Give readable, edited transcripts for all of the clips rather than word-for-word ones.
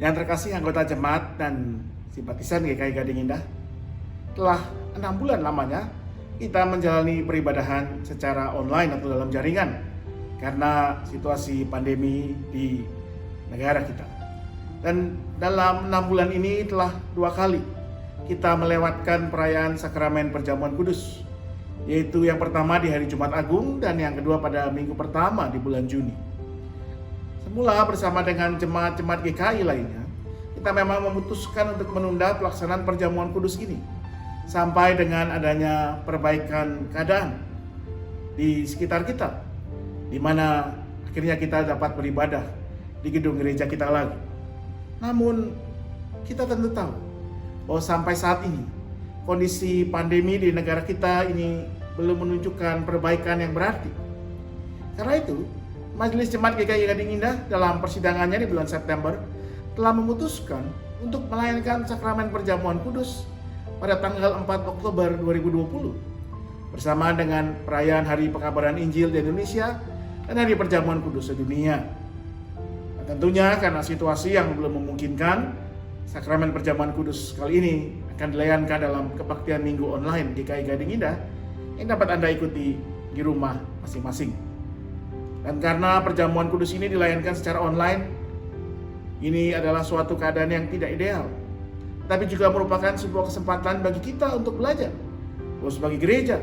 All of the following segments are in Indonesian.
Yang terkasih anggota jemaat dan simpatisan GKI Gading Indah, telah 6 bulan lamanya kita menjalani peribadahan secara online atau dalam jaringan karena situasi pandemi di negara kita. Dan dalam 6 bulan ini telah 2 kali kita melewatkan perayaan sakramen perjamuan kudus, yaitu yang pertama di hari Jumat Agung dan yang kedua pada minggu pertama di bulan Juni. Semula bersama dengan jemaat-jemaat GKI lainnya, kita memang memutuskan untuk menunda pelaksanaan perjamuan kudus ini sampai dengan adanya perbaikan keadaan di sekitar kita, di mana akhirnya kita dapat beribadah di gedung gereja kita lagi. Namun kita tentu tahu bahwa sampai saat ini kondisi pandemi di negara kita ini belum menunjukkan perbaikan yang berarti. Karena itu, Majelis Jemaat GKI Gading Indah dalam persidangannya di bulan September telah memutuskan untuk melayangkan sakramen perjamuan kudus pada tanggal 4 Oktober 2020 bersama dengan perayaan Hari Pekabaran Injil di Indonesia dan Hari Perjamuan Kudus sedunia. Nah, tentunya karena situasi yang belum memungkinkan, sakramen perjamuan kudus kali ini akan dilayangkan dalam kebaktian minggu online GKI Gading Indah yang dapat Anda ikuti di rumah masing-masing. Dan karena perjamuan kudus ini dilayangkan secara online, ini adalah suatu keadaan yang tidak ideal, tapi juga merupakan sebuah kesempatan bagi kita untuk belajar bahwa sebagai gereja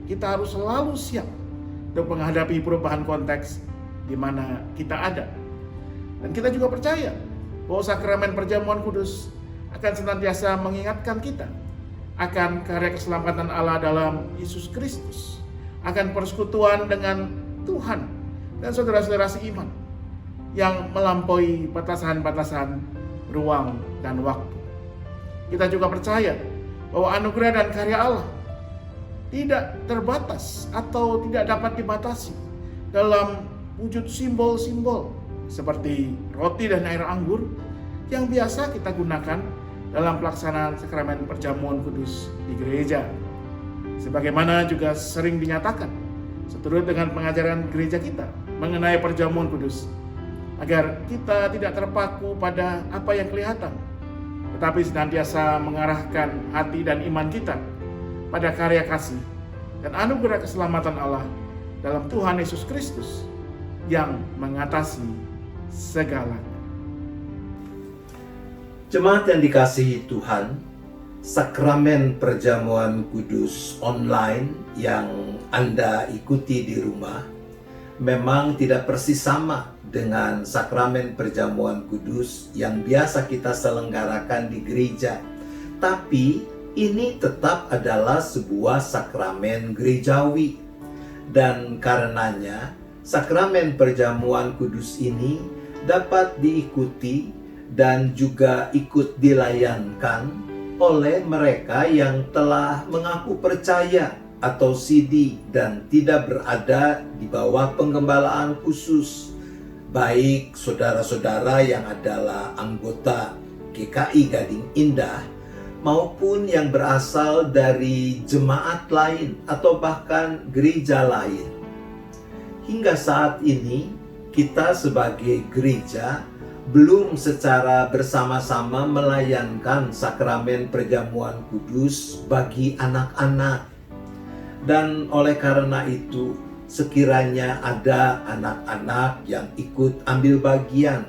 kita harus selalu siap untuk menghadapi perubahan konteks di mana kita ada. Dan kita juga percaya bahwa sakramen perjamuan kudus akan senantiasa mengingatkan kita akan karya keselamatan Allah dalam Yesus Kristus, akan persekutuan dengan Tuhan dan saudara-saudara seiman yang melampaui batasan-batasan ruang dan waktu. Kita juga percaya bahwa anugerah dan karya Allah tidak terbatas atau tidak dapat dibatasi dalam wujud simbol-simbol seperti roti dan air anggur yang biasa kita gunakan dalam pelaksanaan sakramen perjamuan kudus di gereja. Sebagaimana juga sering dinyatakan seturut dengan pengajaran gereja kita mengenai perjamuan kudus, agar kita tidak terpaku pada apa yang kelihatan, tetapi senantiasa mengarahkan hati dan iman kita pada karya kasih dan anugerah keselamatan Allah dalam Tuhan Yesus Kristus yang mengatasi segalanya. Jemaat yang dikasihi Tuhan, sakramen perjamuan kudus online yang Anda ikuti di rumah memang tidak persis sama dengan sakramen perjamuan kudus yang biasa kita selenggarakan di gereja. Tapi ini tetap adalah sebuah sakramen gerejawi. Dan karenanya sakramen perjamuan kudus ini dapat diikuti dan juga ikut dilayankan oleh mereka yang telah mengaku percaya atau sidi dan tidak berada di bawah penggembalaan khusus, baik saudara-saudara yang adalah anggota GKI Gading Indah maupun yang berasal dari jemaat lain atau bahkan gereja lain. Hingga saat ini kita sebagai gereja belum secara bersama-sama melayangkan sakramen perjamuan kudus bagi anak-anak. Dan oleh karena itu, sekiranya ada anak-anak yang ikut ambil bagian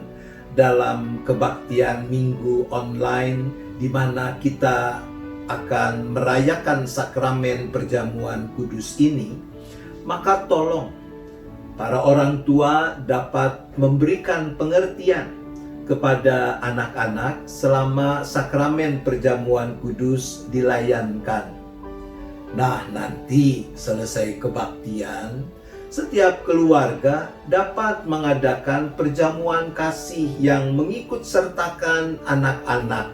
dalam kebaktian minggu online di mana kita akan merayakan sakramen perjamuan kudus ini, maka tolong para orang tua dapat memberikan pengertian kepada anak-anak selama sakramen perjamuan kudus dilayankan. Nah, nanti selesai kebaktian, setiap keluarga dapat mengadakan perjamuan kasih yang mengikut sertakan anak-anak,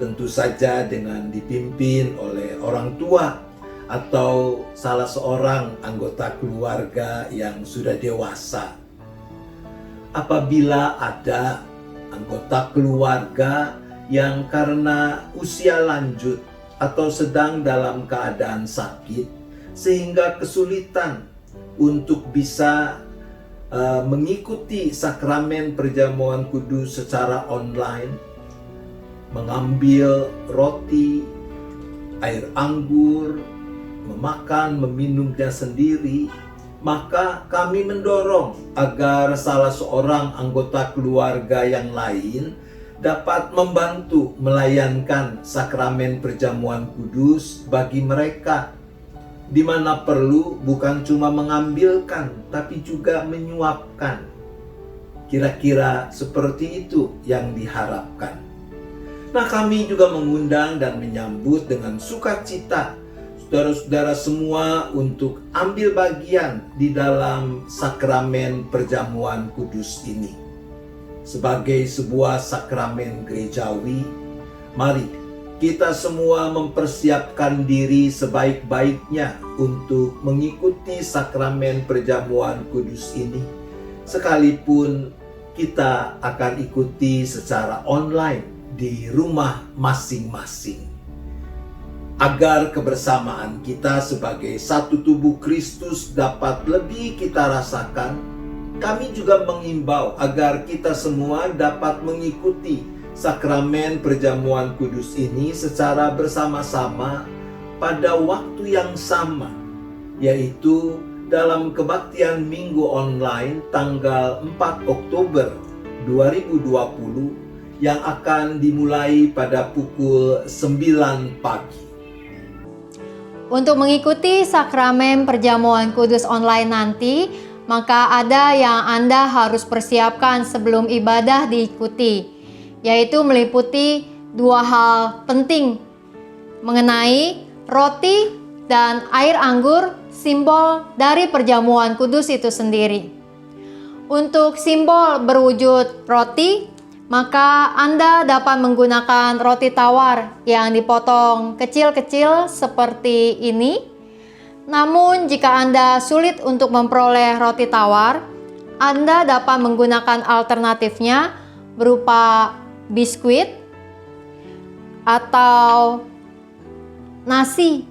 tentu saja dengan dipimpin oleh orang tua atau salah seorang anggota keluarga yang sudah dewasa. Apabila ada anggota keluarga yang karena usia lanjut atau sedang dalam keadaan sakit sehingga kesulitan untuk bisa mengikuti sakramen perjamuan kudus secara online, mengambil roti, air anggur, memakan, meminumnya sendiri, maka kami mendorong agar salah seorang anggota keluarga yang lain dapat membantu melayankan sakramen perjamuan kudus bagi mereka, di mana perlu bukan cuma mengambilkan, tapi juga menyuapkan. Kira-kira seperti itu yang diharapkan. Nah, kami juga mengundang dan menyambut dengan sukacita saudara-saudara semua untuk ambil bagian di dalam sakramen perjamuan kudus ini. Sebagai sebuah sakramen gerejawi, mari kita semua mempersiapkan diri sebaik-baiknya untuk mengikuti sakramen perjamuan kudus ini, sekalipun kita akan ikuti secara online di rumah masing-masing. Agar kebersamaan kita sebagai satu tubuh Kristus dapat lebih kita rasakan, kami juga mengimbau agar kita semua dapat mengikuti sakramen perjamuan kudus ini secara bersama-sama pada waktu yang sama, yaitu dalam kebaktian Minggu online tanggal 4 Oktober 2020 yang akan dimulai pada pukul 9 pagi. Untuk mengikuti sakramen perjamuan kudus online nanti, maka ada yang Anda harus persiapkan sebelum ibadah diikuti, yaitu meliputi dua hal penting mengenai roti dan air anggur, simbol dari perjamuan kudus itu sendiri. Untuk simbol berwujud roti, maka Anda dapat menggunakan roti tawar yang dipotong kecil-kecil seperti ini. Namun jika Anda sulit untuk memperoleh roti tawar, Anda dapat menggunakan alternatifnya berupa biskuit atau nasi.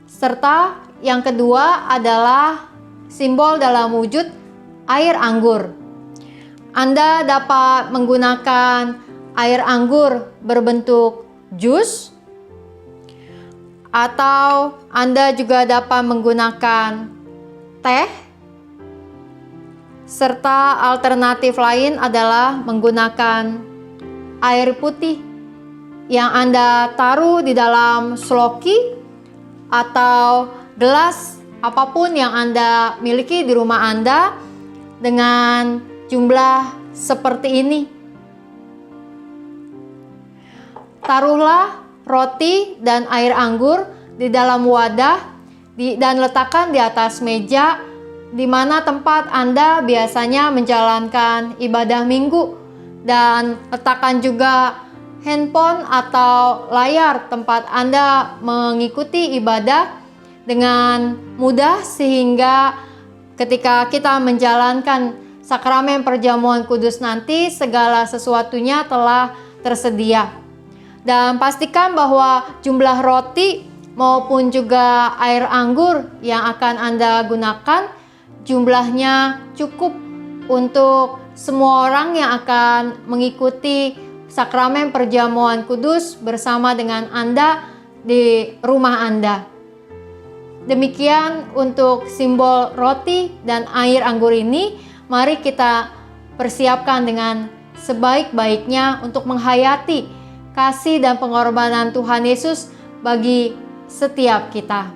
Serta yang kedua adalah simbol dalam wujud air anggur. Anda dapat menggunakan air anggur berbentuk jus, atau Anda juga dapat menggunakan teh. Serta alternatif lain adalah menggunakan air putih yang Anda taruh di dalam sloki atau gelas apapun yang Anda miliki di rumah Anda dengan jumlah seperti ini. Taruhlah roti dan air anggur di dalam wadah dan letakkan di atas meja di mana tempat Anda biasanya menjalankan ibadah minggu, dan letakkan juga handphone atau layar tempat Anda mengikuti ibadah dengan mudah, sehingga ketika kita menjalankan sakramen perjamuan kudus nanti segala sesuatunya telah tersedia. Dan pastikan bahwa jumlah roti maupun juga air anggur yang akan Anda gunakan jumlahnya cukup untuk semua orang yang akan mengikuti sakramen perjamuan kudus bersama dengan Anda di rumah Anda. Demikian untuk simbol roti dan air anggur ini, mari kita persiapkan dengan sebaik-baiknya untuk menghayati kasih dan pengorbanan Tuhan Yesus bagi setiap kita.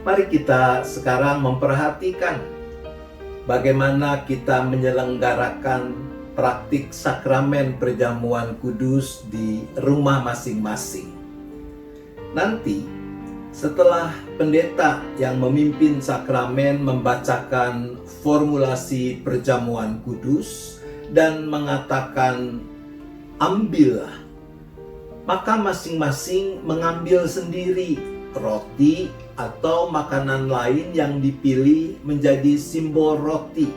Mari kita sekarang memperhatikan bagaimana kita menyelenggarakan praktik sakramen perjamuan kudus di rumah masing-masing. Nanti setelah pendeta yang memimpin sakramen membacakan formulasi perjamuan kudus dan mengatakan ambillah, maka masing-masing mengambil sendiri roti atau makanan lain yang dipilih menjadi simbol roti.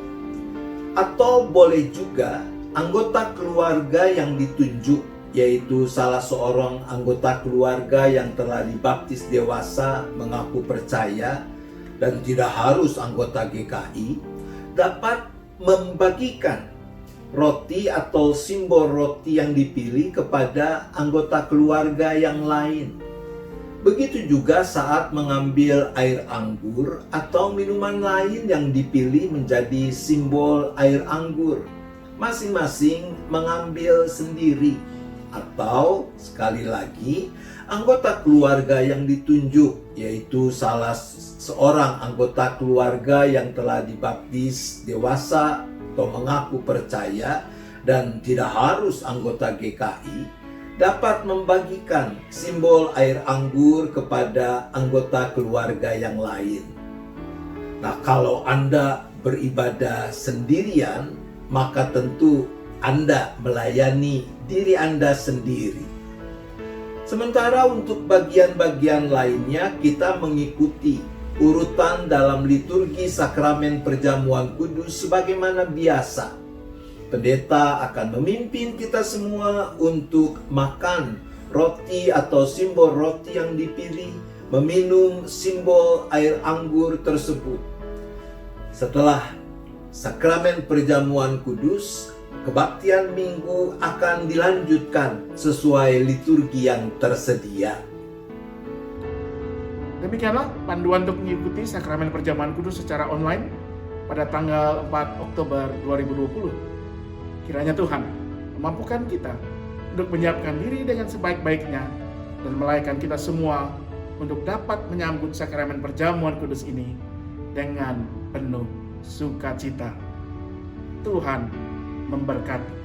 Atau boleh juga anggota keluarga yang ditunjuk, yaitu salah seorang anggota keluarga yang telah dibaptis dewasa mengaku percaya, dan tidak harus anggota GKI, dapat membagikan roti atau simbol roti yang dipilih kepada anggota keluarga yang lain. Begitu juga saat mengambil air anggur atau minuman lain yang dipilih menjadi simbol air anggur. Masing-masing mengambil sendiri, atau sekali lagi anggota keluarga yang ditunjuk, yaitu salah seorang anggota keluarga yang telah dibaptis dewasa atau mengaku percaya dan tidak harus anggota GKI, dapat membagikan simbol air anggur kepada anggota keluarga yang lain. Nah, kalau Anda beribadah sendirian, maka tentu Anda melayani diri Anda sendiri. Sementara untuk bagian-bagian lainnya, kita mengikuti urutan dalam liturgi sakramen perjamuan kudus sebagaimana biasa. Pendeta akan memimpin kita semua untuk makan roti atau simbol roti yang dipilih, meminum simbol air anggur tersebut. Setelah sakramen perjamuan kudus, kebaktian minggu akan dilanjutkan sesuai liturgi yang tersedia. Demikianlah panduan untuk mengikuti sakramen perjamuan kudus secara online pada tanggal 4 Oktober 2020. Kiranya Tuhan memampukan kita untuk menyiapkan diri dengan sebaik-baiknya dan melayakkan kita semua untuk dapat menyambut sakramen perjamuan kudus ini dengan penuh sukacita. Tuhan memberkati.